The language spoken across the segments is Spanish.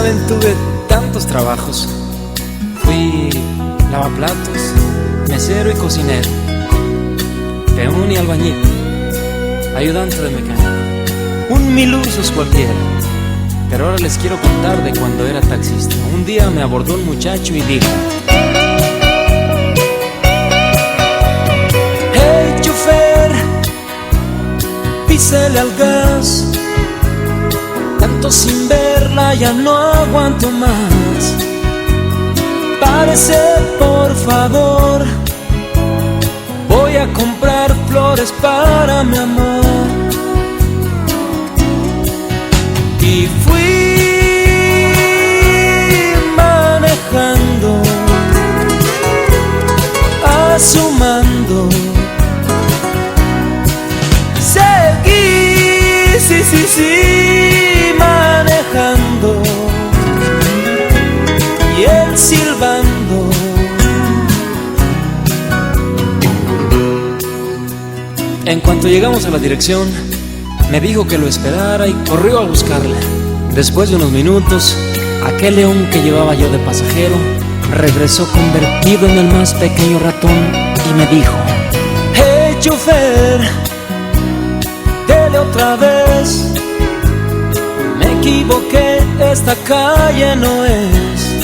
saben, tuve tantos trabajos. Fui lavaplatos, mesero y cocinero, peón y albañil, ayudante de mecánico, un mil usos cualquiera. Pero ahora les quiero contar de cuando era taxista. Un día me abordó un muchacho y dijo: hey, chofer, písele al gas, tanto sin verla ya no aguanto más. Párese por favor, voy a comprar flores para mi amor. Y fui manejando a su mando. Seguí, sí, manejando y él silbando. En cuanto llegamos a la dirección, me dijo que lo esperara y corrió a buscarla. Después de unos minutos, aquel león que llevaba yo de pasajero regresó convertido en el más pequeño ratón y me dijo: hey, chofer, dele otra vez. Me equivoqué, esta calle no es.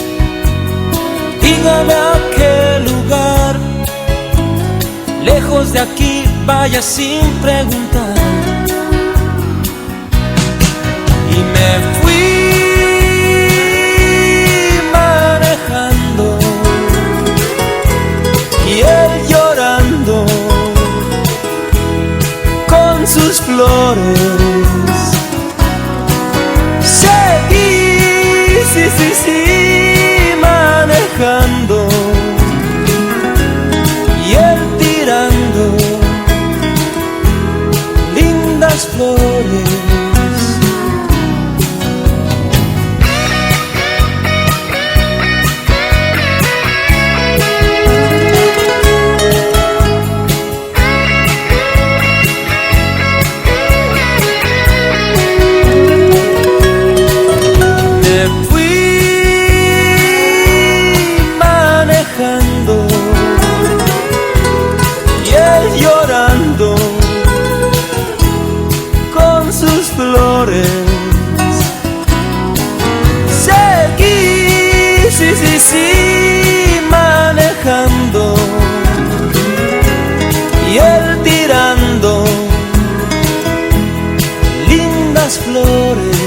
Dígame a qué lugar, lejos de aquí, vaya sin preguntar. Y me fui manejando y él llorando con sus flores. Seguí, sí, manejando y él tirando lindas flores. Con sus flores. Seguí, sí, manejando y él tirando lindas flores.